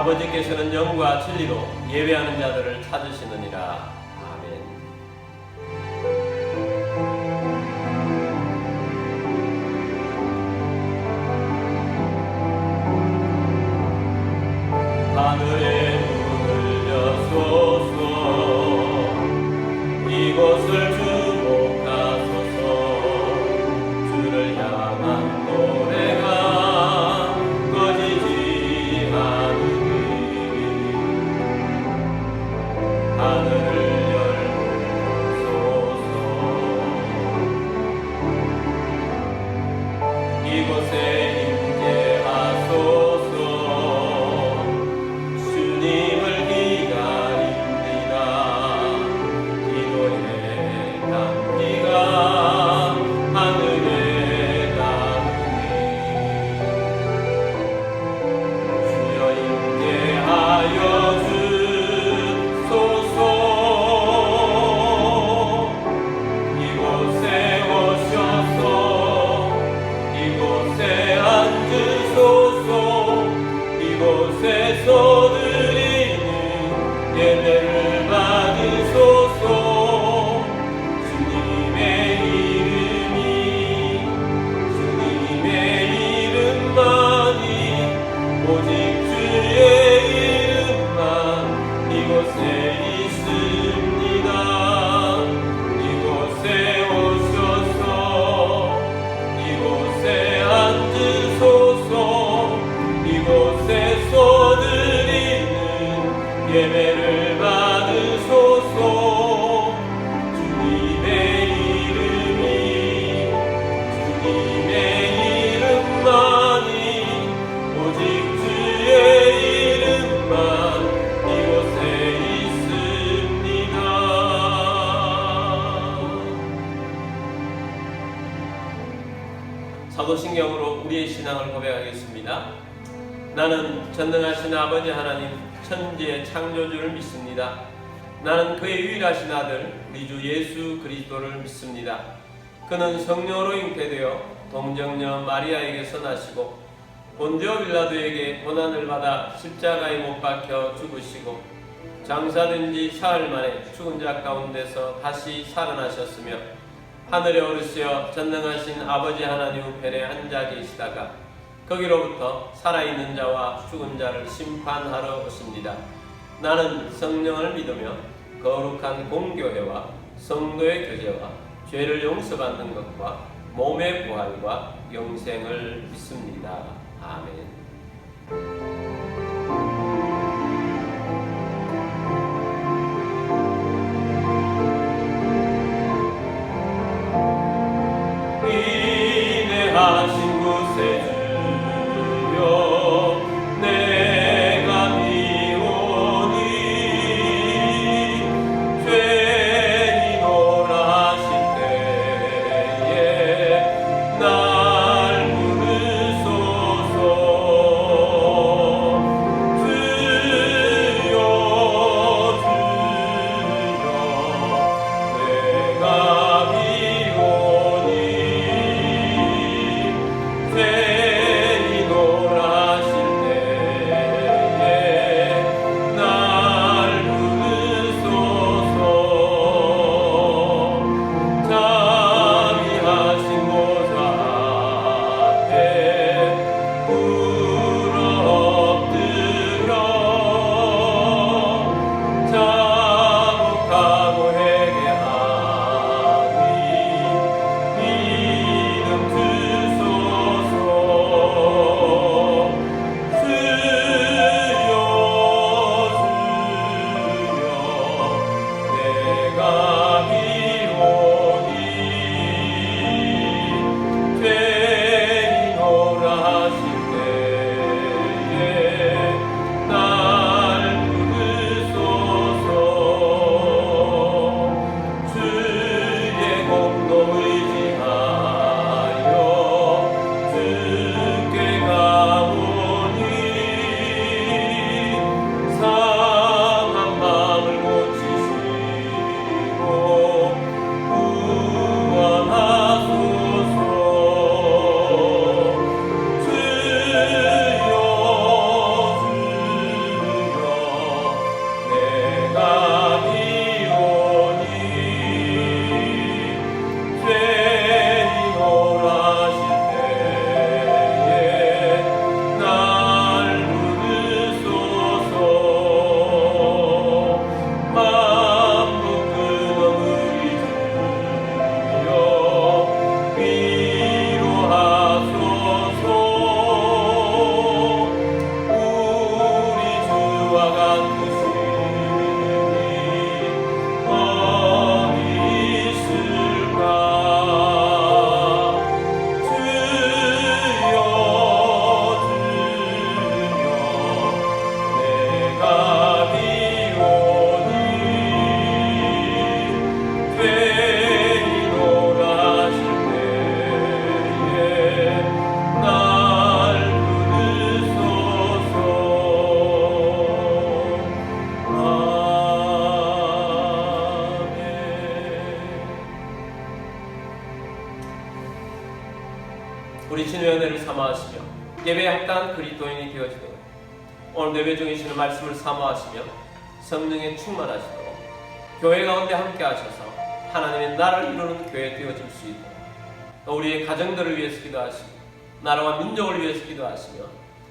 아버지께서는 영과 진리로 예배하는 자들을 찾으시느니라. 아멘. 하늘의 문을 여소서, 이곳을 주목하소서. 주를 향한 노래가 꺼지지 않으니 하늘을 열소서. 이곳에 임재하소서. 주님을 기다립니다. 기도의 단비가 하늘에 닿으니 주여 임재하여 주소서. 이곳에 오셔서 이곳에 앉으소서. 이곳에서 드리는 예배를 받으소서. 주님의 이름만이, 오직 주의 이름만 이곳에 있습니다. 이곳에 오셔서 이곳에 앉으소서. 이곳에서 드리는 예배를 받으소서. 주님의 이름만이, 오직 주의 이름만 이곳에 있습니다. 사도신경으로 우리의 신앙을 고백하겠습니다. 나는 전능하신 아버지 하나님, 천지의 창조주를 믿습니다. 나는 그의 유일하신 아들 우리 주 예수 그리스도를 믿습니다. 그는 성령으로 잉태되어 동정녀 마리아에게서 나시고 본디오 빌라도에게 고난을 받아 십자가에 못 박혀 죽으시고 장사된 지 사흘 만에 죽은 자 가운데서 다시 살아나셨으며 하늘에 오르시어 전능하신 아버지 하나님 우편에 앉아 계시다가 거기로부터 살아있는 자와 죽은 자를 심판하러 오십니다. 나는 성령을 믿으며 거룩한 공교회와 성도의 교제와 죄를 용서받는 것과 몸의 부활과 영생을 믿습니다. 아멘. 인내하신 구세주 내가 비오니 죄인이 노라하실 때에 날 부르소서. 우리 주님의 은혜를 사모하시며 예배에 합당한 그리스도인이 되어지도록 오늘 예배 중에 주시는 말씀을 사모하시며 성령에 충만하시도록 교회 가운데 함께 하셔서 하나님의 나라를 이루는 교회 되어질 수 있도록 또 우리의 가정들을 위해서 기도하시고 나라와 민족을 위해서 기도하시며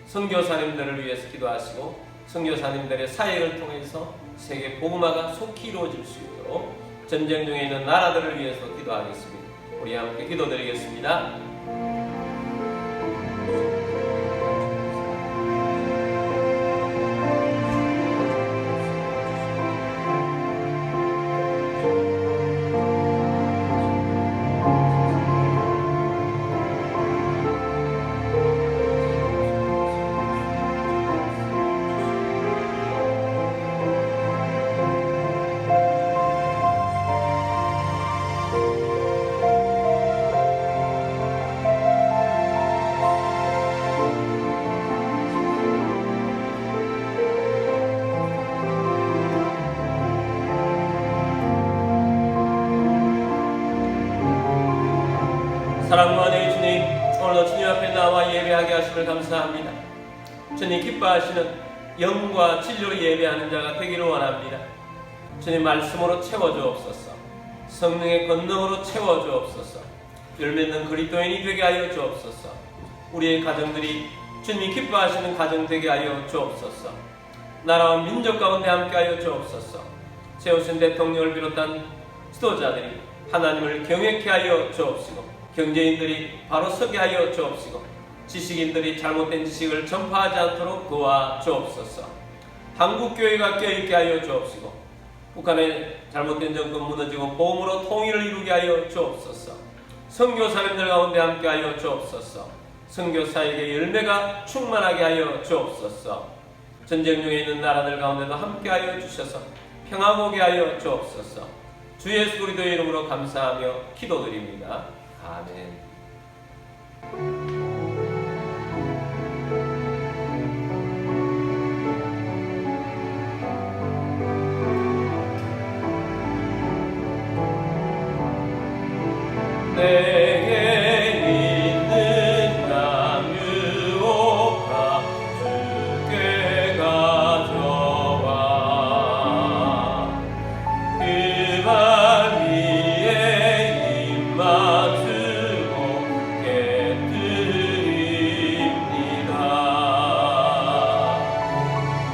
선교사님들을 위해서 기도하시고 선교사님들의 사역을 통해서 세계 복음화가 속히 이루어질 수 있도록 전쟁 중에 있는 나라들을 위해서 기도하겠습니다. 우리 함께 기도드리겠습니다. 사랑과 은혜의 주님, 오늘도 주님 앞에 나와 예배하게 하심을 감사합니다. 주님 기뻐하시는 영과 진리로 예배하는 자가 되기를 원합니다. 주님 말씀으로 채워주옵소서. 성령의 권능으로 채워주옵소서. 열매있는 그리스도인이 되게 하여 주옵소서. 우리의 가정들이 주님이 기뻐하시는 가정 되게 하여 주옵소서. 나라와 민족 가운데 함께 하여 주옵소서. 세우신 대통령을 비롯한 지도자들이 하나님을 경외케 하여 주옵시고 경제인들이 바로 서게 하여 주옵시고 지식인들이 잘못된 지식을 전파하지 않도록 도와 주옵소서. 한국교회가 껴있게 하여 주옵시고 북한의 잘못된 정권 무너지고 보험으로 통일을 이루게 하여 주옵소서. 선교사님들 가운데 함께 하여 주옵소서. 선교사에게 열매가 충만하게 하여 주옵소서. 전쟁 중에 있는 나라들 가운데도 함께 하여 주셔서 평화 오게 하여 주옵소서. 주 예수 그리스도의 이름으로 감사하며 기도드립니다. 아멘. 내게 있는 양 유혹하 주께 가져와 그 발 위에 입 맞추고 깨뜨립니다.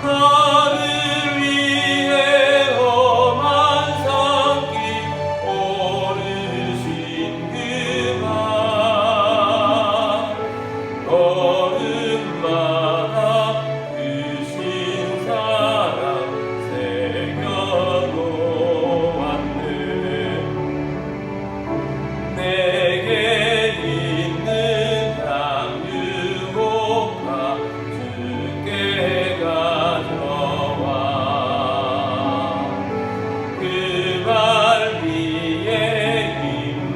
나를 위해 험한 산길 오르신 걸음마다 크신 사랑 새겨놓았네. 내게 있는 양 유혹하 주께 가져와 그 발 위에 입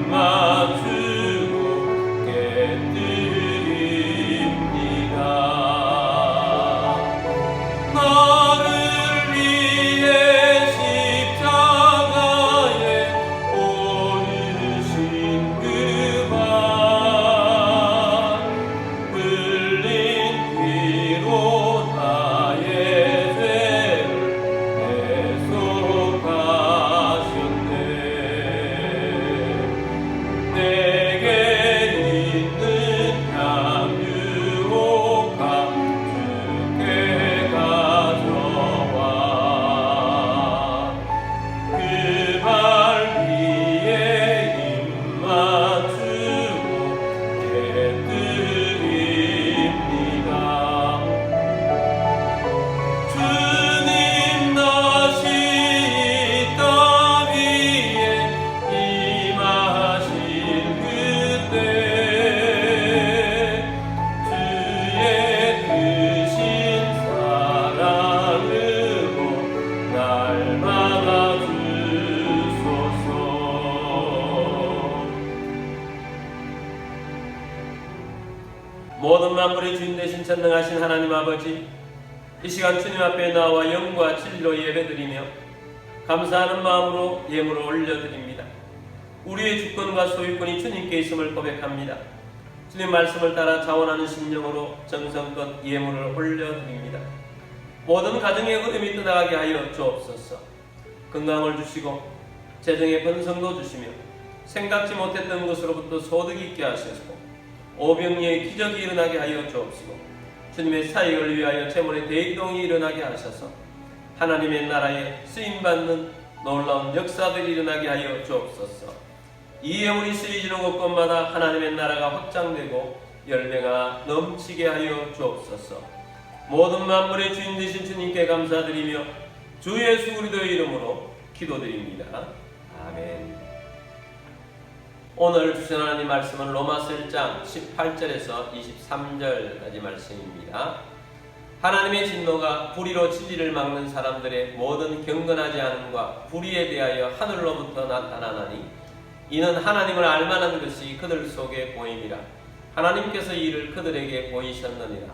맞추고 깨뜨립니다. 나를 위해 십자가에 오르신 그 발 흘린 피로 나의 죄를 대속하셨네. 내게 있는 양 유혹하 주께 가져와 그 발 위에 입 맞추고 깨뜨립니다. 주님 다시 이 땅 위에 임하신 그때 주의 크신 사랑으로 날 막아주소서. 모든 만물의 주인 되신 전능하신 하나님 아버지, 이 시간 주님 앞에 나와 영과 진리로 예배드리며 감사하는 마음으로 예물을 올려드립니다. 우리의 주권과 소유권이 주님께 있음을 고백합니다. 주님 말씀을 따라 자원하는 심령으로 정성껏 예물을 올려드립니다. 모든 가정의 흐름이 떠나가게 하여 주옵소서. 건강을 주시고 재정의 번성도 주시며 생각지 못했던 것으로부터 소득이 있게 하시고 오병이의 기적이 일어나게 하여 주옵시고 주님의 사역을 위하여 재물의 대이동이 일어나게 하셔서 하나님의 나라에 쓰임받는 놀라운 역사들이 일어나게 하여 주옵소서. 이 예물이 쓰여지는 곳곳마다 하나님의 나라가 확장되고 열매가 넘치게 하여 주옵소서. 모든 만물의 주인 되신 주님께 감사드리며 주 예수 그리스도의 이름으로 기도드립니다. 아멘. 오늘 주신 하나님 말씀은 로마서 1장 18절에서 23절까지 말씀입니다. 하나님의 진노가 불의로 진리를 막는 사람들의 모든 경건하지 않음과 불의에 대하여 하늘로부터 나타나나니 이는 하나님을 알만한 것이 그들 속에 보임이라. 하나님께서 이를 그들에게 보이셨느니라.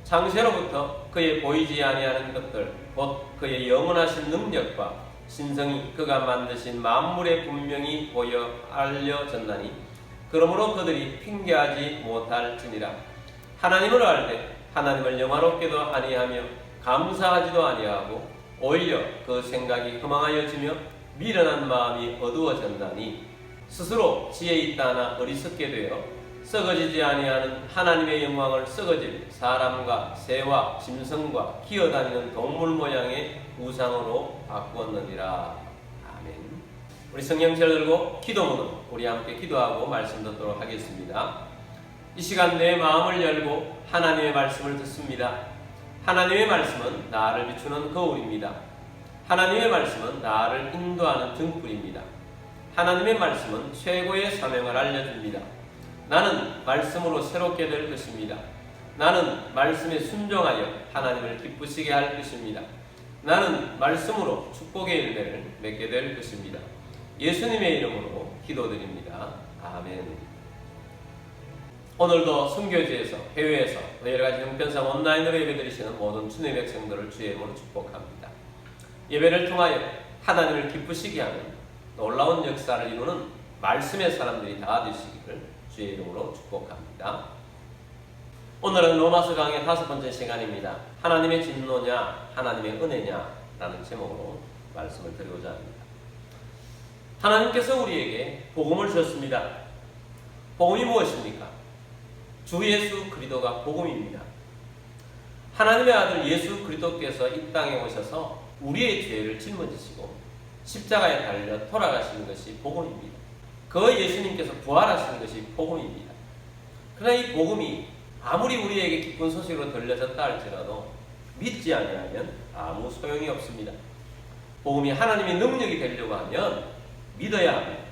창세로부터 그의 보이지 아니하는 것들 곧 그의 영원하신 능력과 신성이 그가 만드신 만물에 분명히 보여 알려졌나니 그러므로 그들이 핑계하지 못할지니라. 하나님을 알되 하나님을 영화롭게도 아니하며 감사하지도 아니하고 오히려 그 생각이 허망하여지며 미련한 마음이 어두워졌나니 스스로 지혜 있다 하나 어리석게 되어 썩어지지 아니하는 하나님의 영광을 썩어질 사람과 새와 짐승과 기어다니는 동물 모양의 우상으로 바꾸었느니라. 아멘. 우리 성경책을 들고 기도문으로 우리 함께 기도하고 말씀 듣도록 하겠습니다. 이 시간 내 마음을 열고 하나님의 말씀을 듣습니다. 하나님의 말씀은 나를 비추는 거울입니다. 하나님의 말씀은 나를 인도하는 등불입니다. 하나님의 말씀은 최고의 사명을 알려줍니다. 나는 말씀으로 새롭게 될 것입니다. 나는 말씀에 순종하여 하나님을 기쁘시게 할 것입니다. 나는 말씀으로 축복의 열매를 맺게 될 것입니다. 예수님의 이름으로 기도드립니다. 아멘. 오늘도 선교지에서, 해외에서, 여러가지 형편상 온라인으로 예배드리시는 모든 주님의 백성들을 주의 이름으로 축복합니다. 예배를 통하여 하나님을 기쁘시게 하는 놀라운 역사를 이루는 말씀의 사람들이 다 되시기를 주의 이름으로 축복합니다. 오늘은 로마서 강의 5번째 시간입니다. 하나님의 진노냐 하나님의 은혜냐 라는 제목으로 말씀을 드리고자 합니다. 하나님께서 우리에게 복음을 주셨습니다. 복음이 무엇입니까? 주 예수 그리스도가 복음입니다. 하나님의 아들 예수 그리스도께서 이 땅에 오셔서 우리의 죄를 짊어지시고 십자가에 달려 돌아가시는 것이 복음입니다. 그 예수님께서 부활하시는 것이 복음입니다. 그러나 이 복음이 아무리 우리에게 기쁜 소식으로 들려졌다 할지라도 믿지 아니하면 아무 소용이 없습니다. 복음이 하나님의 능력이 되려고 하면 믿어야 합니다.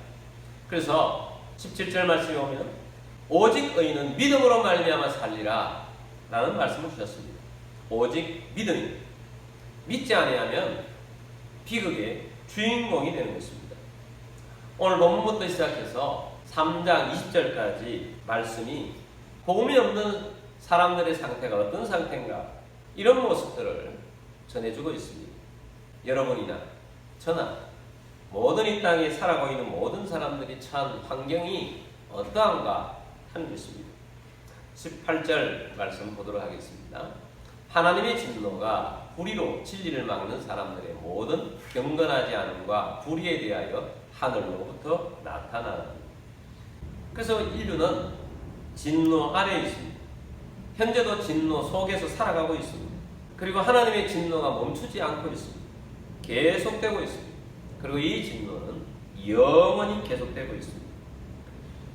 그래서 17절 말씀에 오면 오직 의인은 믿음으로 말미암아 살리라 라는 말씀을 주셨습니다. 오직 믿음이 믿지 아니하면 비극의 주인공이 되는 것입니다. 오늘 본문부터 시작해서 3장 20절까지 말씀이 복음이 없는 사람들의 상태가 어떤 상태인가 이런 모습들을 전해주고 있습니다. 여러분이나 저나 모든 이 땅에 살아가고 있는 모든 사람들이 처한 환경이 어떠한가 하는 것입니다. 18절 말씀 보도록 하겠습니다. 하나님의 진노가 불의로 진리를 막는 사람들의 모든 경건하지 않음과 불의에 대하여 하늘로부터 나타나는. 그래서 인류는 진노 아래에 있습니다. 현재도 진노 속에서 살아가고 있습니다. 그리고 하나님의 진노가 멈추지 않고 있습니다. 계속되고 있습니다. 그리고 이 진노는 영원히 계속되고 있습니다.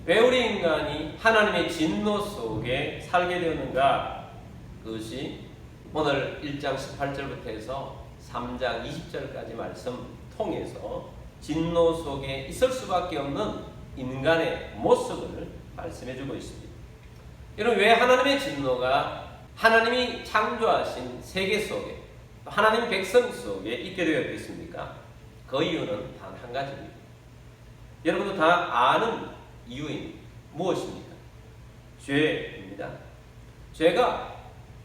왜 우리 인간이 하나님의 진노 속에 살게 되었는가? 그것이 오늘 1장 18절부터 해서 3장 20절까지 말씀 통해서 진노 속에 있을 수밖에 없는 인간의 모습을 말씀해주고 있습니다. 여러분, 왜 하나님의 진노가 하나님이 창조하신 세계 속에 하나님 백성 속에 있게 되었겠습니까? 그 이유는 단 한 가지입니다. 여러분도 다 아는 이유입니다. 무엇입니까? 죄입니다. 죄가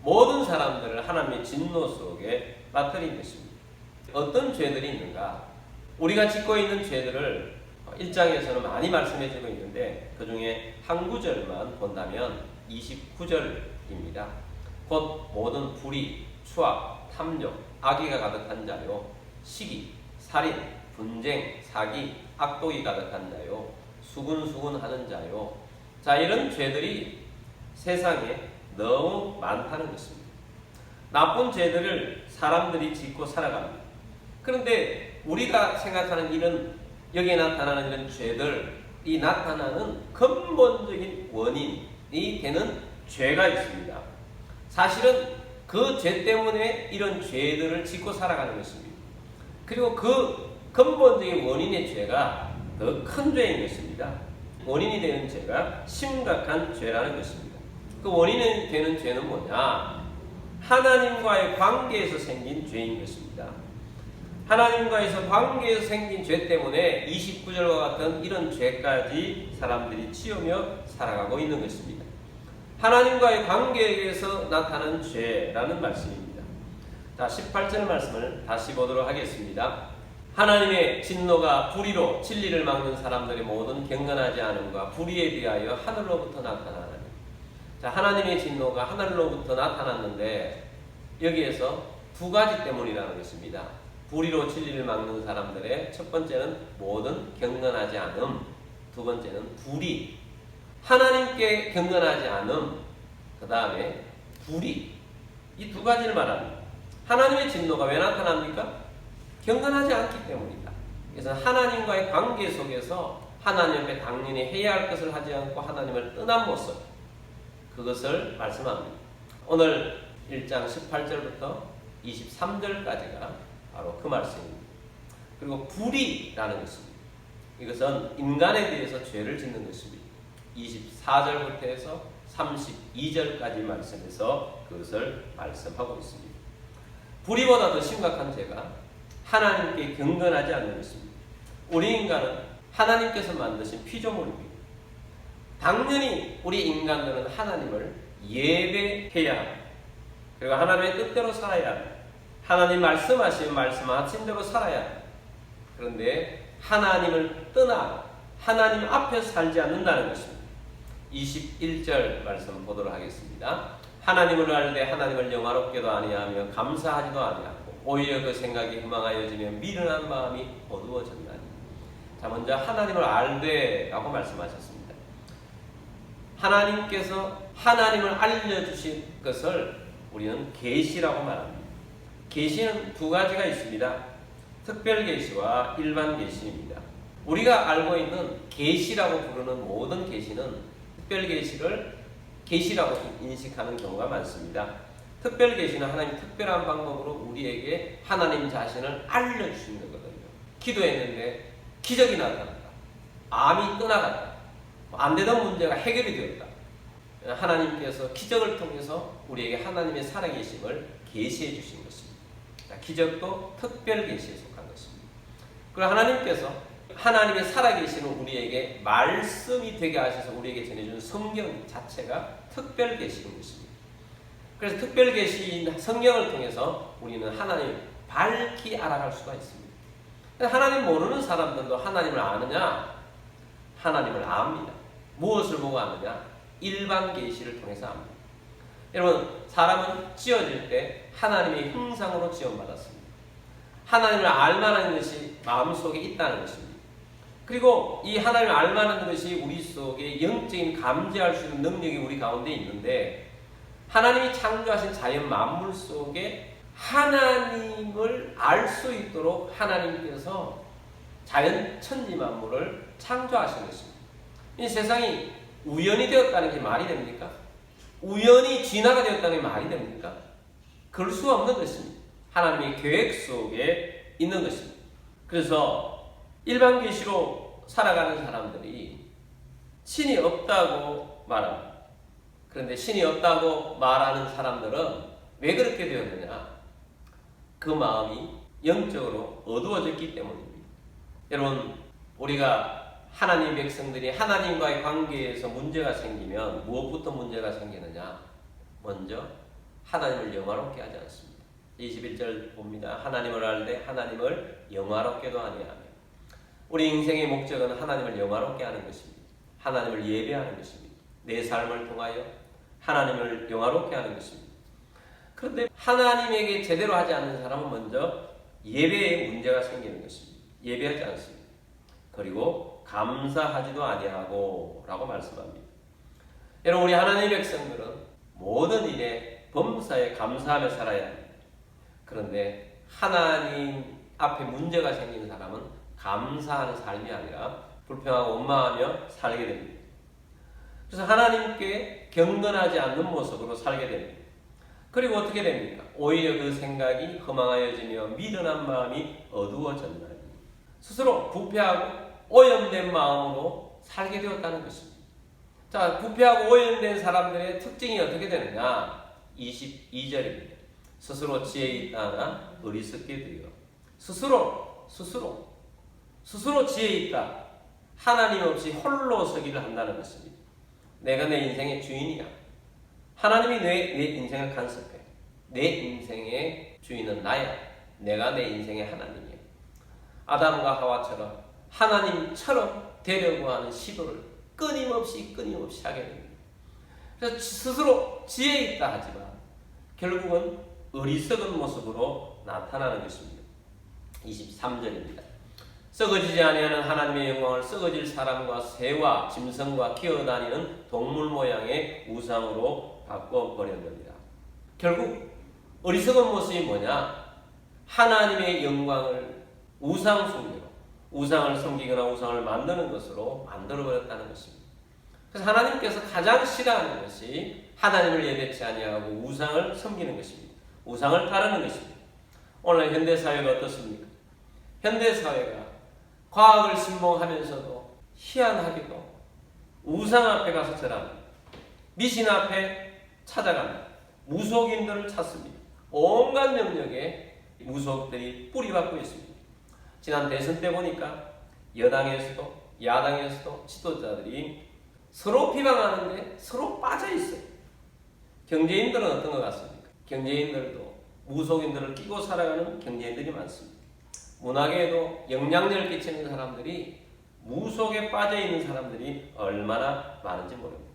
모든 사람들을 하나님의 진노 속에 빠뜨린 것입니다. 어떤 죄들이 있는가? 우리가 짓고 있는 죄들을 1장에서는 많이 말씀해주고 있는데 그 중에 한 구절만 본다면 29절입니다. 곧 모든 불의, 추악, 탐욕, 악의가 가득한 자요, 시기, 살인, 분쟁, 사기, 악독이 가득한 자요, 수군수군하는 자요. 자, 이런 죄들이 세상에 너무 많다는 것입니다. 나쁜 죄들을 사람들이 짓고 살아갑니다. 그런데 우리가 생각하는 이런 여기에 나타나는 이런 죄들이 나타나는 근본적인 원인이 되는 죄가 있습니다. 사실은 그 죄 때문에 이런 죄들을 짓고 살아가는 것입니다. 그리고 그 근본적인 원인의 죄가 더 큰 죄인 것입니다. 원인이 되는 죄가 심각한 죄라는 것입니다. 그 원인이 되는 죄는 뭐냐? 하나님과의 관계에서 생긴 죄인 것입니다. 하나님과의 관계에서 생긴 죄 때문에 29절과 같은 이런 죄까지 사람들이 치우며 살아가고 있는 것입니다. 하나님과의 관계에서 나타나는 죄라는 말씀입니다. 자, 18절 말씀을 다시 보도록 하겠습니다. 하나님의 진노가 불의로 진리를 막는 사람들의 모든 경건하지 않음과 불의에 비하여 하늘로부터 나타나나니. 자, 하나님의 진노가 하늘로부터 나타났는데 여기에서 두 가지 때문이라는 것입니다. 불의로 진리를 막는 사람들의 첫 번째는 모든 경건하지 않음, 두 번째는 불의. 하나님께 경건하지 않음, 그 다음에 불의. 이 두 가지를 말합니다. 하나님의 진노가 왜 나타납니까? 경건하지 않기 때문이다. 그래서 하나님과의 관계 속에서 하나님 앞에 당연히 해야 할 것을 하지 않고 하나님을 떠난 모습, 그것을 말씀합니다. 오늘 1장 18절부터 23절까지가 바로 그 말씀입니다. 그리고 불의라는 것입니다. 이것은 인간에 대해서 죄를 짓는 것입니다. 24절부터 해서 32절까지 말씀에서 그것을 말씀하고 있습니다. 불의보다 더 심각한 죄가 하나님께 경건하지 않는 것입니다. 우리 인간은 하나님께서 만드신 피조물입니다. 당연히 우리 인간들은 하나님을 예배해야 합니다. 그리고 하나님의 뜻대로 살아야 합니다. 하나님 말씀하신 말씀하신 대로 살아야 합니다. 그런데 하나님을 떠나 하나님 앞에서 살지 않는다는 것입니다. 21절 말씀 보도록 하겠습니다. 하나님을 알되 하나님을 영화롭게도 아니하며 감사하지도 아니하고 오히려 그 생각이 희망하여지며 미련한 마음이 어두워졌나니. 자, 먼저 하나님을 알되 라고 말씀하셨습니다. 하나님께서 하나님을 알려주신 것을 우리는 계시라고 말합니다. 계시는 두 가지가 있습니다. 특별 계시와 일반 계시입니다. 우리가 알고 있는 계시라고 부르는 모든 계시는 특별 계시를 계시라고 인식하는 경우가 많습니다. 특별 계시는 하나님 특별한 방법으로 우리에게 하나님 자신을 알려주시는 거거든요. 기도했는데 기적이 나타났다. 암이 떠나갔다. 안 되던 문제가 해결이 되었다. 하나님께서 기적을 통해서 우리에게 하나님의 살아계심을 계시해 주신 것입니다. 기적도 특별 계시에 속한 것입니다. 그리고 하나님께서 하나님의 살아계시는 우리에게 말씀이 되게 하셔서 우리에게 전해주는 성경 자체가 특별 계시인 것입니다. 그래서 특별 계시인 성경을 통해서 우리는 하나님을 밝히 알아갈 수가 있습니다. 하나님 모르는 사람들도 하나님을 아느냐? 하나님을 압니다. 무엇을 보고 아느냐? 일반 계시를 통해서 압니다. 여러분, 사람은 지어질 때 하나님의 형상으로 지원받았습니다. 하나님을 알만한 것이 마음속에 있다는 것입니다. 그리고 이 하나님을 알만한 것이 우리 속에 영적인 감지할 수 있는 능력이 우리 가운데 있는데, 하나님이 창조하신 자연 만물 속에 하나님을 알 수 있도록 하나님께서 자연 천지 만물을 창조하신 것입니다. 이 세상이 우연히 되었다는 게 말이 됩니까? 우연히 진화가 되었다는 게 말이 됩니까? 그럴 수 없는 것입니다. 하나님의 계획 속에 있는 것입니다. 그래서 일반 계시로 살아가는 사람들이 신이 없다고 말합니다. 그런데 신이 없다고 말하는 사람들은 왜 그렇게 되었느냐? 그 마음이 영적으로 어두워졌기 때문입니다. 여러분, 우리가 하나님 백성들이 하나님과의 관계에서 문제가 생기면 무엇부터 문제가 생기느냐? 먼저 하나님을 영화롭게 하지 않습니다. 21절 봅니다. 하나님을 알되 하나님을 영화롭게도 아니하며. 우리 인생의 목적은 하나님을 영화롭게 하는 것입니다. 하나님을 예배하는 것입니다. 내 삶을 통하여 하나님을 영화롭게 하는 것입니다. 그런데 하나님에게 제대로 하지 않는 사람은 먼저 예배에 문제가 생기는 것입니다. 예배하지 않습니다. 그리고 감사하지도 아니하고 라고 말씀합니다. 여러분, 우리 하나님의 백성들은 모든 일에 범사에 감사하며 살아야 합니다. 그런데 하나님 앞에 문제가 생기는 사람은 감사하는 삶이 아니라 불평하고 원망하며 살게 됩니다. 그래서 하나님께 경건하지 않는 모습으로 살게 됩니다. 그리고 어떻게 됩니까? 오히려 그 생각이 허망하여지며 미련한 마음이 어두워졌나니 스스로 부패하고 오염된 마음으로 살게 되었다는 것입니다. 자, 부패하고 오염된 사람들의 특징이 어떻게 되느냐? 22절입니다. 스스로 지혜 있다나 어리석게 되어 스스로 지혜 있다. 하나님 없이 홀로 서기를 한다는 것입니다. 내가 내 인생의 주인이야. 하나님이 내 인생을 간섭해. 내 인생의 주인은 나야. 내가 내 인생의 하나님이야. 아담과 하와처럼 하나님처럼 되려고 하는 시도를 끊임없이 하게 됩니다. 그래서 스스로 지혜 있다 하지만 결국은 어리석은 모습으로 나타나는 것입니다. 23절입니다. 썩어지지 아니하는 하나님의 영광을 썩어질 사람과 새와 짐승과 기어다니는 동물 모양의 우상으로 바꿔버렸느니라. 결국 어리석은 모습이 뭐냐? 하나님의 영광을 우상 숭배로, 우상을 섬기거나 우상을 만드는 것으로 만들어버렸다는 것입니다. 그래서 하나님께서 가장 싫어하는 것이 하나님을 예배치 아니하고 우상을 섬기는 것입니다. 우상을 따르는 것입니다. 오늘 현대사회가 어떻습니까? 현대사회가 과학을 신봉하면서도 희한하게도 우상 앞에 가서 절합니다. 미신 앞에 찾아갑니다. 무속인들을 찾습니다. 온갖 영역에 무속들이 뿌리박고 있습니다. 지난 대선 때 보니까 여당에서도 야당에서도 지도자들이 서로 비방하는데 서로 빠져있어요. 경제인들은 어떤 것 같습니까? 경제인들도 무속인들을 끼고 살아가는 경제인들이 많습니다. 문학에도 영향력을 끼치는 사람들이 무속에 빠져있는 사람들이 얼마나 많은지 모릅니다.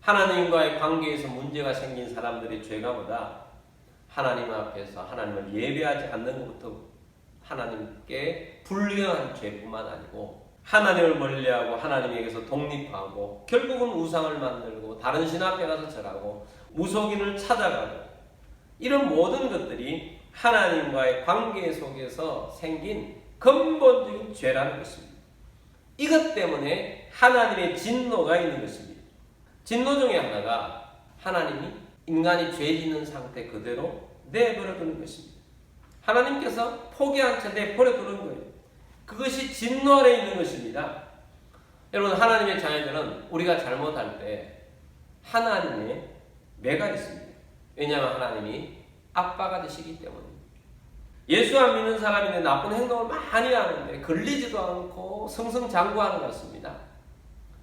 하나님과의 관계에서 문제가 생긴 사람들의 죄가 보다 하나님 앞에서 하나님을 예배하지 않는 것부터 하나님께 불경한 죄뿐만 아니고 하나님을 멀리하고 하나님에게서 독립하고 결국은 우상을 만들고 다른 신 앞에 가서 절하고 무속인을 찾아가고 이런 모든 것들이 하나님과의 관계 속에서 생긴 근본적인 죄라는 것입니다. 이것 때문에 하나님의 진노가 있는 것입니다. 진노 중에 하나가 하나님이 인간이 죄 짓는 상태 그대로 내버려 두는 것입니다. 하나님께서 포기한 채 내버려 두는 거예요. 그것이 진노 아래 있는 것입니다. 여러분, 하나님의 자녀들은 우리가 잘못할 때 하나님의 매가 있습니다. 왜냐하면 하나님이 아빠가 되시기 때문입니다. 예수 안 믿는 사람인데 나쁜 행동을 많이 하는데 걸리지도 않고 승승장구하는 것 같습니다.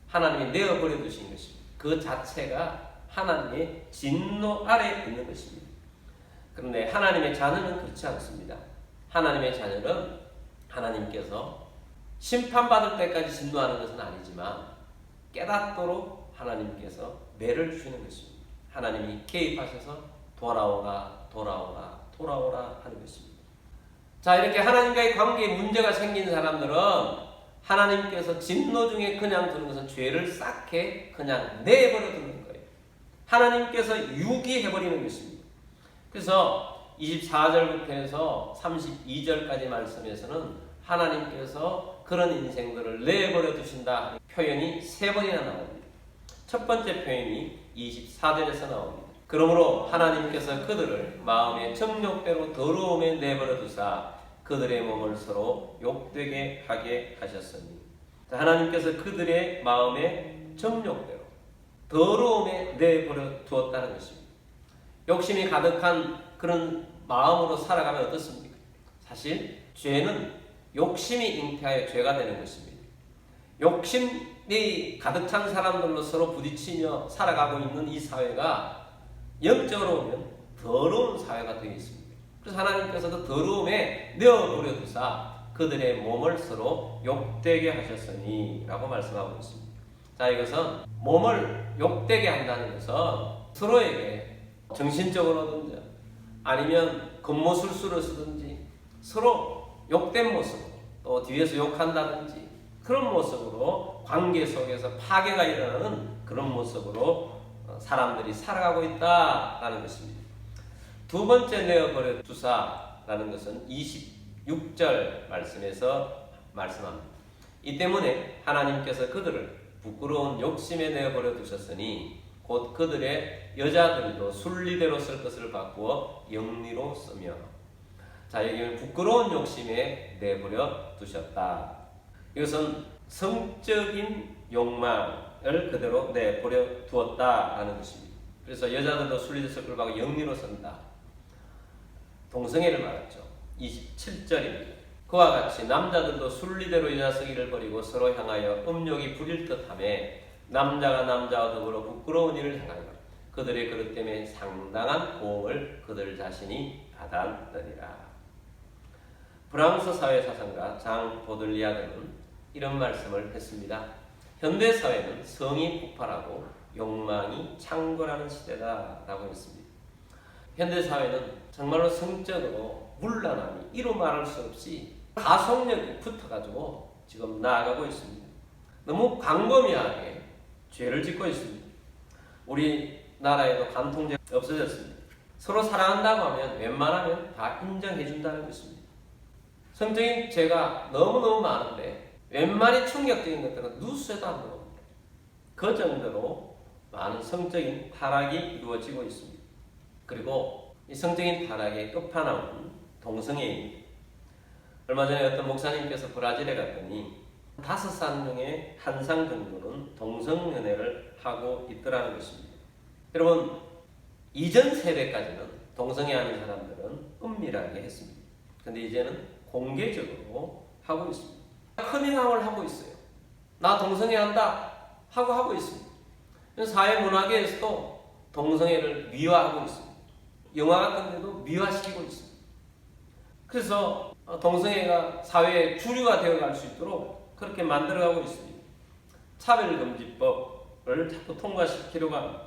하나님이 내어버려 두신 것입니다. 그 자체가 하나님의 진노 아래에 있는 것입니다. 그런데 하나님의 자녀는 그렇지 않습니다. 하나님의 자녀는 하나님께서 심판받을 때까지 진노하는 것은 아니지만 깨닫도록 하나님께서 매를 주시는 것입니다. 하나님이 개입하셔서 돌아오라 하는 것입니다. 자, 이렇게 하나님과의 관계에 문제가 생긴 사람들은 하나님께서 진노 중에 그냥 두는 것은 죄를 쌓게 그냥 내버려 두는 거예요. 하나님께서 유기해버리는 것입니다. 그래서 24절부터 해서 32절까지 말씀에서는 하나님께서 그런 인생들을 내버려 두신다 표현이 3번이나 나옵니다. 첫 번째 표현이 24절에서 나옵니다. 그러므로 하나님께서 그들을 마음의 정욕대로 더러움에 내버려 두사 그들의 몸을 서로 욕되게 하게 하셨으니, 하나님께서 그들의 마음의 정욕대로 더러움에 내버려 두었다는 것입니다. 욕심이 가득한 그런 마음으로 살아가면 어떻습니까? 사실 죄는 욕심이 잉태하여 죄가 되는 것입니다. 욕심이 가득 찬 사람들로 서로 부딪히며 살아가고 있는 이 사회가 영적으로 보면 더러운 사회가 되어 있습니다. 그래서 하나님께서 그 더러움에 내어버려 두사 그들의 몸을 서로 욕되게 하셨으니 라고 말씀하고 있습니다. 자, 이것은 몸을 욕되게 한다는 것은 서로에게 정신적으로든지 아니면 겉모술수를 쓰든지 서로 욕된 모습으로 또 뒤에서 욕한다든지 그런 모습으로 관계 속에서 파괴가 일어나는 그런 모습으로 사람들이 살아가고 있다라는 것입니다. 두 번째 내어버려 두사라는 것은 26절 말씀에서 말씀합니다. 이 때문에 하나님께서 그들을 부끄러운 욕심에 내어버려 두셨으니 곧 그들의 여자들도 순리대로 쓸 것을 바꾸어 영리로 쓰며. 자, 여기는 부끄러운 욕심에 내버려 두셨다. 이것은 성적인 욕망을 그대로 내버려 두었다라는 것입니다. 그래서 여자들도 순리대로 쓸 것을 바꾸어 영리로 쓴다. 동성애를 말했죠. 27절입니다. 그와 같이 남자들도 순리대로 여자 쓰기를 버리고 서로 향하여 음욕이 부릴 듯하며 남자가 남자와 더불어 부끄러운 일을 행하여 그들의 그릇 때문에 상당한 고음을 그들 자신이 받았느니라. 프랑스 사회 사상가 장 보들리아드는 이런 말씀을 했습니다. 현대 사회는 성이 폭발하고 욕망이 창궐하는 시대다라고 했습니다. 현대 사회는 정말로 성적으로 문란함이 이루 말할 수 없이 가속력이 붙어가지고 지금 나아가고 있습니다. 너무 광범위하게 죄를 짓고 있습니다. 우리나라에도 간통죄가 없어졌습니다. 서로 사랑한다고 하면 웬만하면 다 인정해준다는 것입니다. 성적인 죄가 너무너무 많은데 웬만히 충격적인 것들은 뉴스에도 안 나옵니다. 그 정도로 많은 성적인 타락이 이루어지고 있습니다. 그리고 이 성적인 타락의 끝판왕은 동성애입니다. 얼마 전에 어떤 목사님께서 브라질에 갔더니 5상 중에 1상 정도는 동성연애를 하고 있더라는 것입니다. 여러분, 이전 세대까지는 동성애하는 사람들은 은밀하게 했습니다. 그런데 이제는 공개적으로 하고 있습니다. 커밍아웃을 하고 있어요. 나 동성애한다 하고 있습니다. 사회 문화계에서도 동성애를 미화하고 있습니다. 영화 같은 데도 미화시키고 있습니다. 그래서 동성애가 사회의 주류가 되어갈 수 있도록 그렇게 만들어가고 있습니다. 차별금지법을 자꾸 통과시키려고 합니다.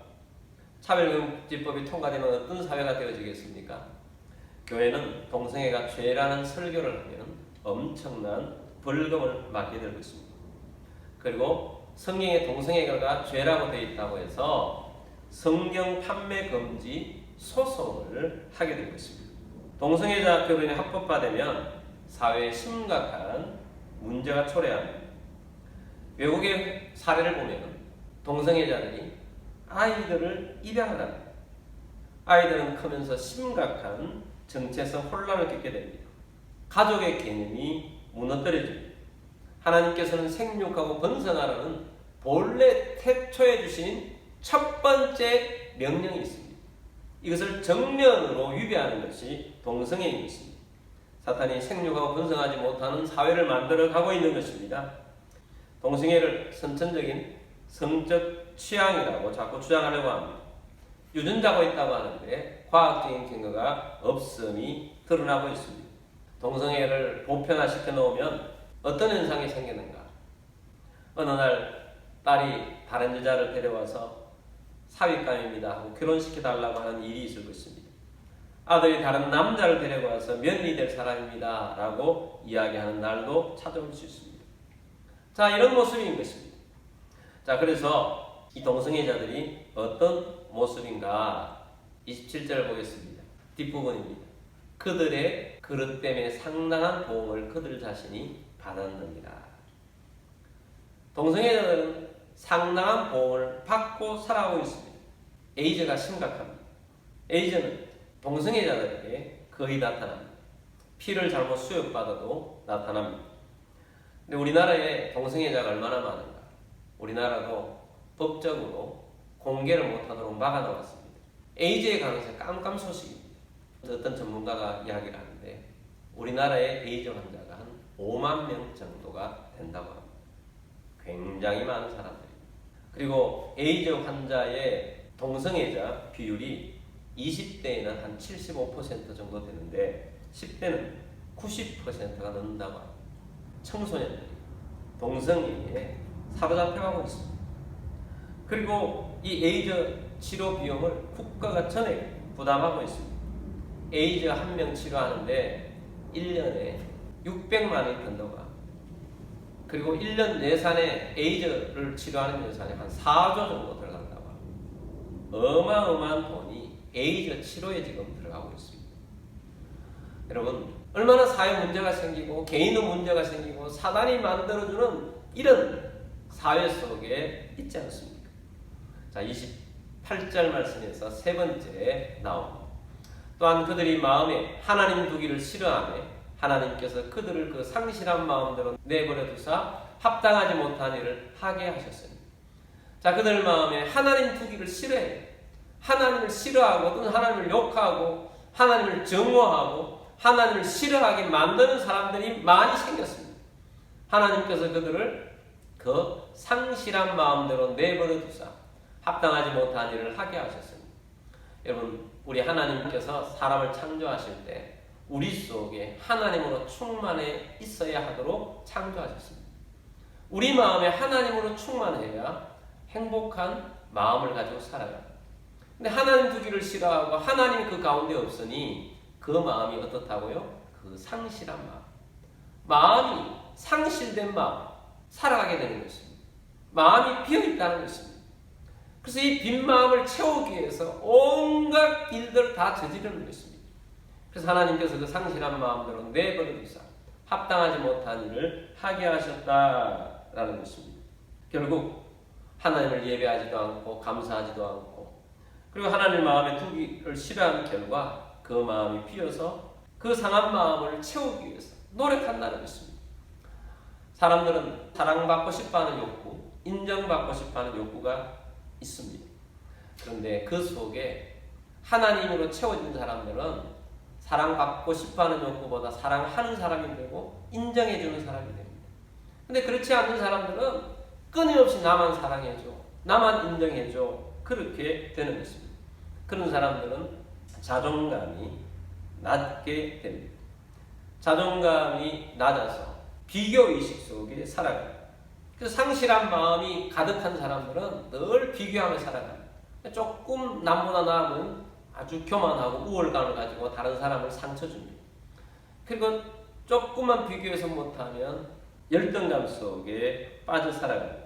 차별금지법이 통과되면 어떤 사회가 되어지겠습니까? 교회는 동성애가 죄라는 설교를 하면 엄청난 벌금을 맞게 되고 있습니다. 그리고 성경에 동성애가 죄라고 되어 있다고 해서 성경 판매 금지 소송을 하게 되고 있습니다. 동성애자 결혼이 합법화되면 사회에 심각한 문제가 초래합니다. 외국의 사례를 보면 동성애자들이 아이들을 입양을 합니다. 아이들은 크면서 심각한 정체성 혼란을 겪게 됩니다. 가족의 개념이 무너뜨려집니다. 하나님께서는 생육하고 번성하라는 본래 태초에 주신 첫 번째 명령이 있습니다. 이것을 정면으로 위배하는 것이 동성애인 것입니다. 사탄이 생육하고 번성하지 못하는 사회를 만들어 가고 있는 것입니다. 동성애를 선천적인 성적 취향이라고 자꾸 주장하려고 합니다. 유전자가 있다고 하는데 과학적인 근거가 없음이 드러나고 있습니다. 동성애를 보편화시켜 놓으면 어떤 현상이 생기는가? 어느 날 딸이 다른 여자를 데려와서 사윗감입니다 하고 결혼시켜달라고 하는 일이 있을 것입니다. 아들이 다른 남자를 데려와서 며느리 될 사람입니다 라고 이야기하는 날도 찾아올 수 있습니다. 자, 이런 모습인 것입니다. 자, 그래서 이 동성애자들이 어떤 모습인가? 27절을 보겠습니다. 뒷부분입니다. 그들의 그릇 때문에 상당한 도움을 그들 자신이 받았느니라. 동성애자들은 상당한 보험을 받고 살아가고 있습니다. 에이즈가 심각합니다. 에이즈는 동성애자들에게 거의 나타납니다. 피를 잘못 수혈받아도 나타납니다. 근데 우리나라에 동성애자가 얼마나 많은가? 우리나라도 법적으로 공개를 못하도록 막아놓았습니다. 에이즈에 관해서 깜깜소식입니다. 어떤 전문가가 이야기를 하는데 우리나라의 에이즈 환자가 한 5만 명 정도가 된다고 합니다. 굉장히 많은 사람들입니다. 그리고 에이즈 환자의 동성애자 비율이 20대에는 한 75% 정도 되는데 10대는 90%가 넘는다고 합니다. 청소년들이 동성애에 사로잡혀가고 있습니다. 그리고 이 에이즈 치료 비용을 국가가 전액 부담하고 있습니다. 에이즈 한 명 치료하는데 1년에 600만 원이 든다고. 그리고 1년 예산에 에이즈를 치료하는 예산이 한 4조 정도 들어간다고. 어마어마한 돈이 에이즈 치료에 지금 들어가고 있습니다. 여러분, 얼마나 사회 문제가 생기고 개인의 문제가 생기고 사단이 만들어주는 이런 사회 속에 있지 않습니까? 자, 28절 말씀에서 세 번째 나옵니다. 또한 그들이 마음에 하나님 두기를 싫어하며 하나님께서 그들을 그 상실한 마음대로 내버려 두사 합당하지 못한 일을 하게 하셨습니다. 자, 그들 마음에 하나님 두기를 싫어해요. 하나님을 싫어하고 또는 하나님을 욕하고 하나님을 정오하고 하나님을 싫어하게 만드는 사람들이 많이 생겼습니다. 하나님께서 그들을 그 상실한 마음대로 내버려 두사 합당하지 못한 일을 하게 하셨습니다. 여러분, 우리 하나님께서 사람을 창조하실 때 우리 속에 하나님으로 충만해 있어야 하도록 창조하셨습니다. 우리 마음에 하나님으로 충만해야 행복한 마음을 가지고 살아요. 근데 하나님 두기를 싫어하고 하나님 그 가운데 없으니 그 마음이 어떻다고요? 그 상실한 마음이 상실된 마음, 살아가게 되는 것입니다. 마음이 비어있다는 것입니다. 그래서 이 빈 마음을 채우기 위해서 온갖 일들을 다 저지르는 것입니다. 그래서 하나님께서 그 상실한 마음대로 내버려 두사 합당하지 못한 일을 하게 하셨다라는 것입니다. 결국 하나님을 예배하지도 않고 감사하지도 않고 그리고 하나님 마음에 두기를 싫어하는 결과 그 마음이 비어서 그 상한 마음을 채우기 위해서 노력한다는 것입니다. 사람들은 사랑받고 싶어하는 욕구, 인정받고 싶어하는 욕구가 있습니다. 그런데 그 속에 하나님으로 채워진 사람들은 사랑받고 싶어하는 욕구보다 사랑하는 사람이 되고 인정해주는 사람이 됩니다. 근데 그렇지 않는 사람들은 끊임없이 나만 사랑해줘, 나만 인정해줘, 그렇게 되는 것입니다. 그런 사람들은 자존감이 낮게 됩니다. 자존감이 낮아서 비교의식 속에 살아가요. 그래서 상실한 마음이 가득한 사람들은 늘 비교하며 살아가요. 조금 남보다 나은 아주 교만하고 우월감을 가지고 다른 사람을 상처 줍니다. 그리고 조금만 비교해서 못하면 열등감 속에 빠져 살아갑니다.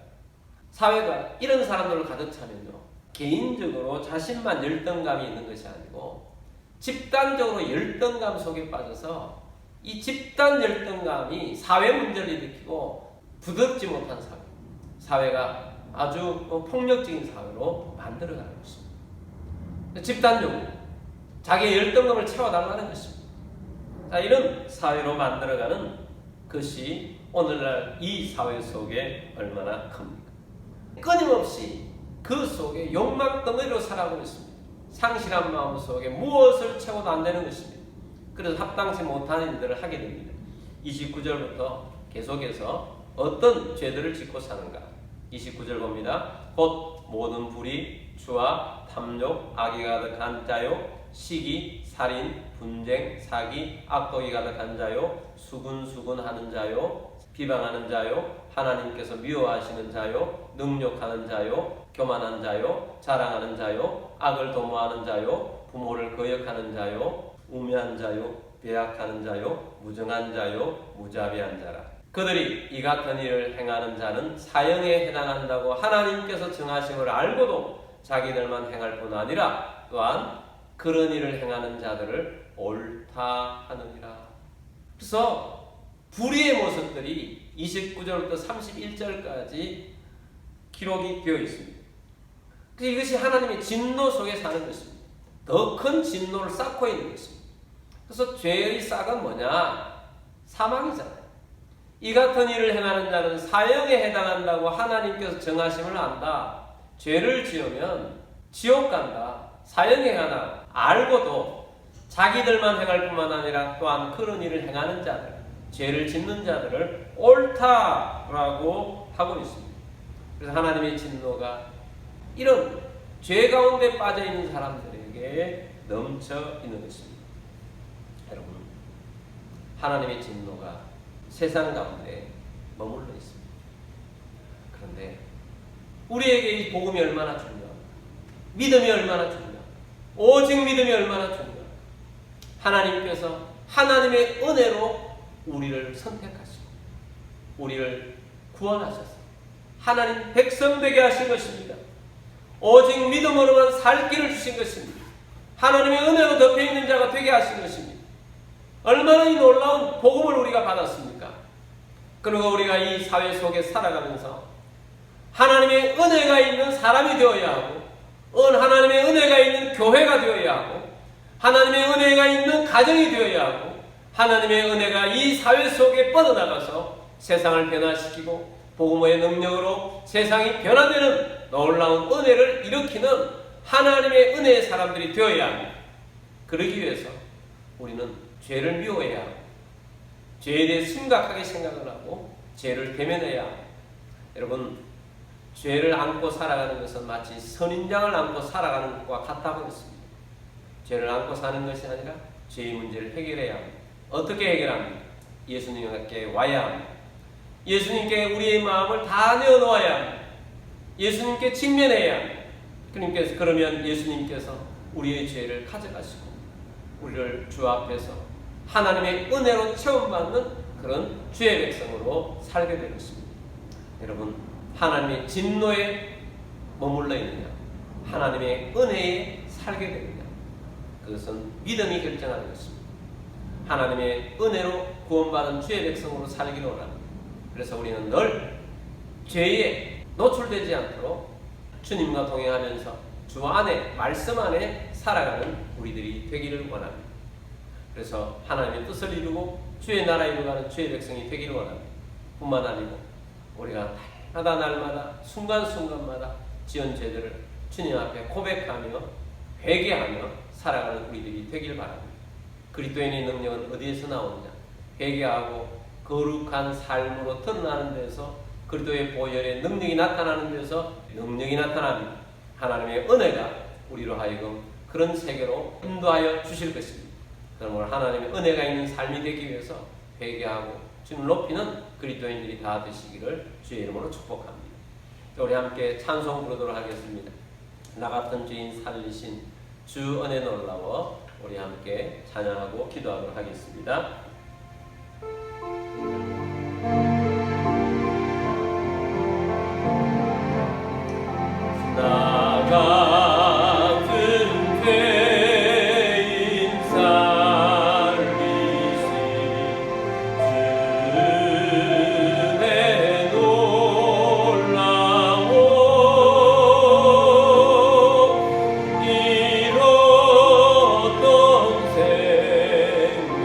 사회가 이런 사람들을 가득 차면요, 개인적으로 자신만 열등감이 있는 것이 아니고 집단적으로 열등감 속에 빠져서 이 집단 열등감이 사회 문제를 일으키고 부드럽지 못한 사회가 아주 폭력적인 사회로 만들어가는 것입니다. 집단적으로 자기의 열등감을 채워달라는 것입니다. 자, 이런 사회로 만들어가는 것이 오늘날 이 사회 속에 얼마나 큽니까? 끊임없이 그 속에 욕망 덩어리로 살아가고 있습니다. 상실한 마음 속에 무엇을 채워도 안 되는 것입니다. 그래서 합당치 못한 일들을 하게 됩니다. 29절부터 계속해서 어떤 죄들을 짓고 사는가? 29절 봅니다. 곧 모든 불의, 추와 탐욕, 악이 가득한 자요, 시기, 살인, 분쟁, 사기, 악독이 가득한 자요, 수군수군하는 자요, 비방하는 자요, 하나님께서 미워하시는 자요, 능욕하는 자요, 교만한 자요, 자랑하는 자요, 악을 도모하는 자요, 부모를 거역하는 자요, 우매한 자요, 배약하는 자요, 무정한 자요, 무자비한 자라. 그들이 이 같은 일을 행하는 자는 사형에 해당한다고 하나님께서 정하심을 알고도 자기들만 행할 뿐 아니라 또한 그런 일을 행하는 자들을 옳다 하느니라. 그래서 불의의 모습들이 29절부터 31절까지 기록이 되어 있습니다. 그래서 이것이 하나님의 진노 속에 사는 것입니다. 더 큰 진노를 쌓고 있는 것입니다. 그래서 죄의 싹은 뭐냐? 사망이잖아요. 이 같은 일을 행하는 자는 사형에 해당한다고 하나님께서 정하심을 안다. 죄를 지으면 지옥 간다. 사형에 가나 알고도 자기들만 행할 뿐만 아니라 또한 그런 일을 행하는 자들, 죄를 짓는 자들을 옳다라고 하고 있습니다. 그래서 하나님의 진노가 이런 죄 가운데 빠져 있는 사람들에게 넘쳐 있는 것입니다. 여러분, 하나님의 진노가 세상 가운데 머물러 있습니다. 그런데 우리에게 이 복음이 얼마나 중요합니까? 믿음이 얼마나 중요합니까? 오직 믿음이 얼마나 중요합니까? 하나님께서 하나님의 은혜로 우리를 선택하시고 우리를 구원하셔서 하나님 백성 되게 하신 것입니다. 오직 믿음으로만 살 길을 주신 것입니다. 하나님의 은혜로 덮여있는 자가 되게 하신 것입니다. 얼마나 이 놀라운 복음을 우리가 받았습니까? 그리고 우리가 이 사회 속에 살아가면서 하나님의 은혜가 있는 사람이 되어야 하고 하나님의 은혜가 있는 교회가 되어야 하고 하나님의 은혜가 있는 가정이 되어야 하고 하나님의 은혜가 이 사회 속에 뻗어나가서 세상을 변화시키고 복음의 능력으로 세상이 변화되는 놀라운 은혜를 일으키는 하나님의 은혜의 사람들이 되어야 합니다. 그러기 위해서 우리는 죄를 미워해야 하고 죄에 대해 심각하게 생각을 하고 죄를 대면해야 합니다. 여러분, 죄를 안고 살아가는 것은 마치 선인장을 안고 살아가는 것과 같다고 했습니다. 죄를 안고 사는 것이 아니라 죄의 문제를 해결해야 합니다. 어떻게 해결합니까? 예수님께 와야 합니다. 예수님께 우리의 마음을 다 내어놓아야 합니다. 예수님께 직면해야 합니다. 그러면 예수님께서 우리의 죄를 가져가시고 우리를 주 앞에서 하나님의 은혜로 체험받는 그런 주의 백성으로 살게 될 것입니다. 여러분, 하나님의 진노에 머물러 있느냐, 하나님의 은혜에 살게 되느냐, 그것은 믿음이 결정하는 것입니다. 하나님의 은혜로 구원받은 주의 백성으로 살기를 원합니다. 그래서 우리는 늘 죄에 노출되지 않도록 주님과 동행하면서 주 안에, 말씀 안에 살아가는 우리들이 되기를 원합니다. 그래서 하나님의 뜻을 이루고 주의 나라 이루어가는 주의 백성이 되기를 원합니다. 뿐만 아니고 우리가 날마다 순간순간마다 지은 죄들을 주님 앞에 고백하며 회개하며 살아가는 우리들이 되길 바랍니다. 그리스도인의 능력은 어디에서 나오느냐? 회개하고 거룩한 삶으로 드러나는 데서 그리스도의 보혈의 능력이 나타나는 데서 능력이 나타납니다. 하나님의 은혜가 우리로 하여금 그런 세계로 인도하여 주실 것입니다. 그러므로 하나님의 은혜가 있는 삶이 되기 위해서 회개하고 주님을 높이는 그리스도인들이 다 되시기를 주의 이름으로 축복합니다. 우리 함께 찬송 부르도록 하겠습니다. 나 같은 죄인 살리신 주 은혜 놀라워. 우리 함께 찬양하고 기도하도록 하겠습니다. 나 같은 죄인 살리신 주의 놀라워. 잃었던 생명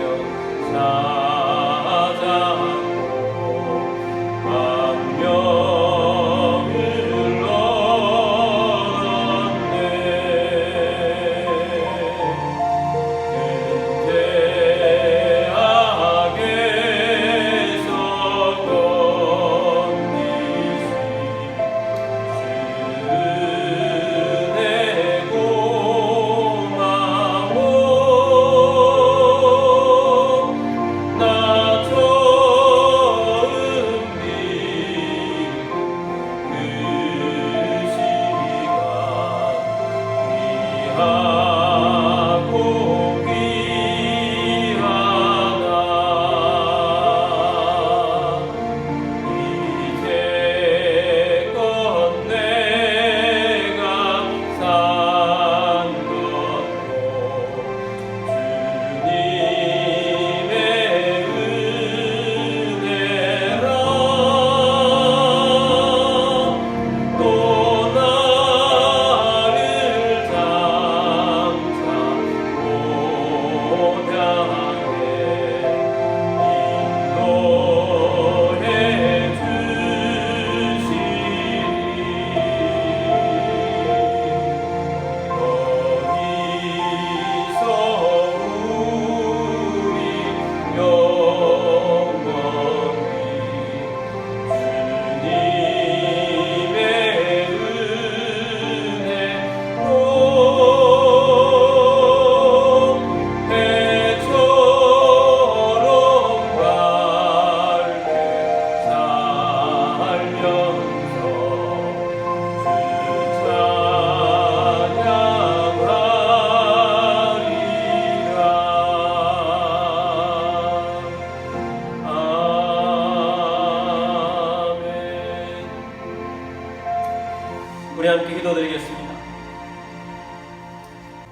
우리 함께 기도드리겠습니다.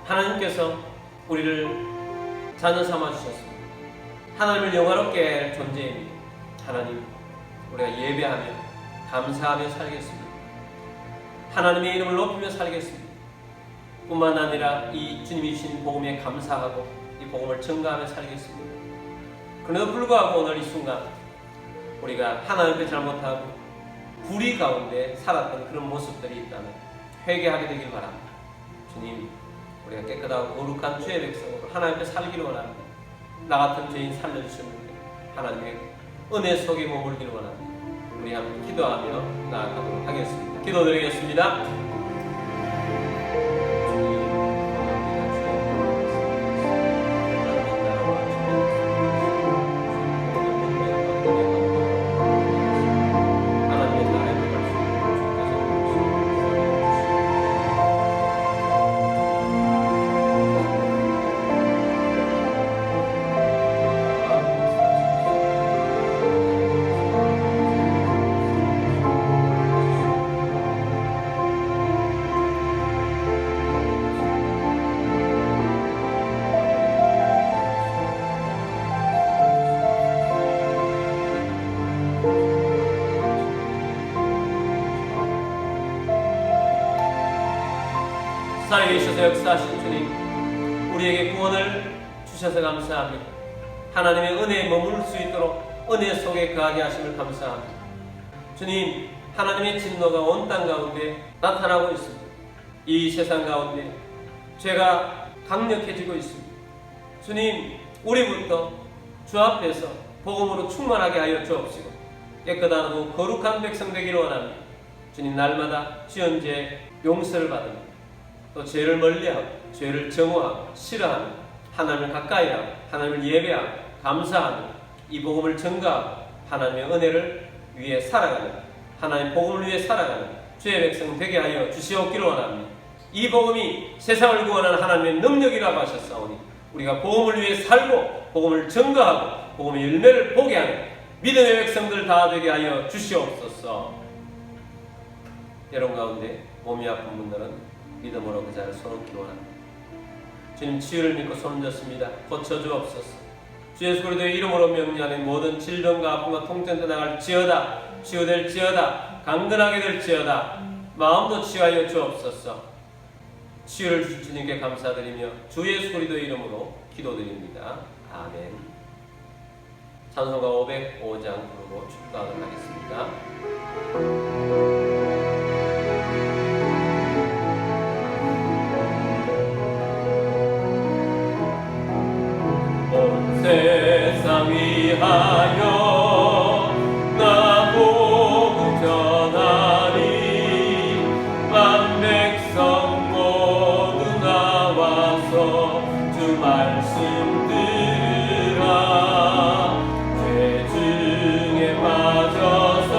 하나님께서 우리를 자녀 삼아 주셨습니다. 하나님을 영화롭게 할 존재입니다. 하나님, 우리가 예배하며 감사하며 살겠습니다. 하나님의 이름을 높이며 살겠습니다. 뿐만 아니라 이 주님이 주신 복음에 감사하고 이 복음을 증거하며 살겠습니다. 그럼에도 불구하고 오늘 이 순간 우리가 하나님께 잘못하고 불의 가운데 살았던 그런 모습들이 있다면 회개하게 되길 바랍니다. 주님, 우리가 깨끗하고 거룩한 주의 백성으로 하나님 앞에 살기를 원합니다. 나 같은 죄인 살려주시는 하나님의 은혜 속에 머물기를 원합니다. 우리 함께 기도하며 나아가도록 하겠습니다. 기도드리겠습니다. 살아계셔서 역사하신 주님, 우리에게 구원을 주셔서 감사합니다. 하나님의 은혜에 머물 수 있도록 은혜 속에 거하게 하심을 감사합니다. 주님, 하나님의 진노가 온 땅 가운데 나타나고 있습니다. 이 세상 가운데 죄가 강력해지고 있습니다. 주님, 우리부터 주 앞에서 복음으로 충만하게 하여 주옵시고 깨끗하고 거룩한 백성 되기를 원합니다. 주님, 날마다 지은 죄 용서를 받으며 또 죄를 멀리하고 죄를 정오하고 싫어하며 하나님을 가까이 하고 하나님을 예배하고 감사하며 이 복음을 증거하고 하나님의 은혜를 위해 살아가는 하나님 복음을 위해 살아가는 주의 백성 되게 하여 주시옵기를 원합니다. 이 복음이 세상을 구원하는 하나님의 능력이라고 하셨사오니 우리가 복음을 위해 살고 복음을 증거하고 복음의 열매를 보게 하는 믿음의 백성들 다 되게 하여 주시옵소서. 여러분 가운데 몸이 아픈 분들은 믿음으로 그 자를 손놓기를 원합니다. 주님, 치유를 믿고 손얹었습니다. 고쳐주옵소서. 주 예수 그리스도의 이름으로 명령하는 모든 질병과 아픔과 통증 떠나갈지어다. 치유될지어다. 강건하게 될지어다. 마음도 치유하여 주옵소서. 치유를 주신 주님께 감사드리며 주 예수 그리스도의 이름으로 기도드립니다. 아멘. 찬송가 505장 부르고 축도하도록 하겠습니다. 세상 위하여 나 복음 전하리. 만백성 모두 나와서 주 말씀 들으라. 죄 중에 빠져서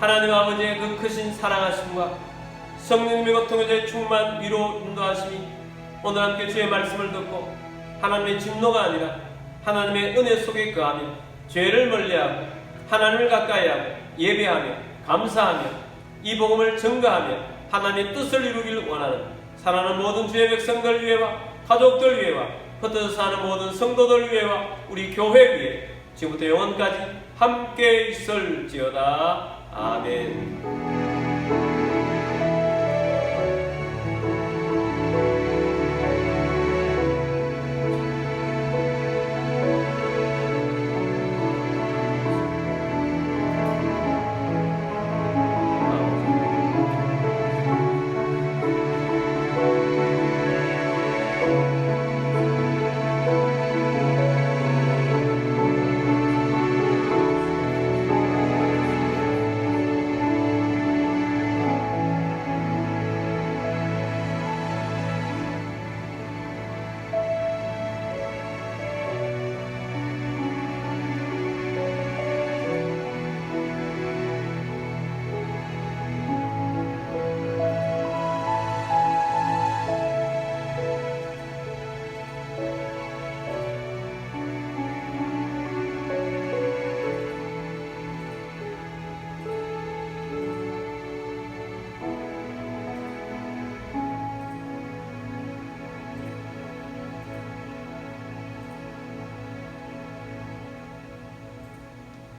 하나님 아버지의 그 크신 사랑하심과 성령님의 고통의 충만 위로 인도하심이 오늘 함께 주의 말씀을 듣고 하나님의 진노가 아니라 하나님의 은혜 속에 거하며 죄를 멀리하고 하나님을 가까이하고 예배하며 감사하며 이 복음을 증거하며 하나님의 뜻을 이루기를 원하는 사랑하는 모든 주의 백성들 위해와 가족들 위해와 흩어져 사는 모든 성도들 위해와 우리 교회 위에 지금부터 영원까지 함께 있을지어다. 아멘.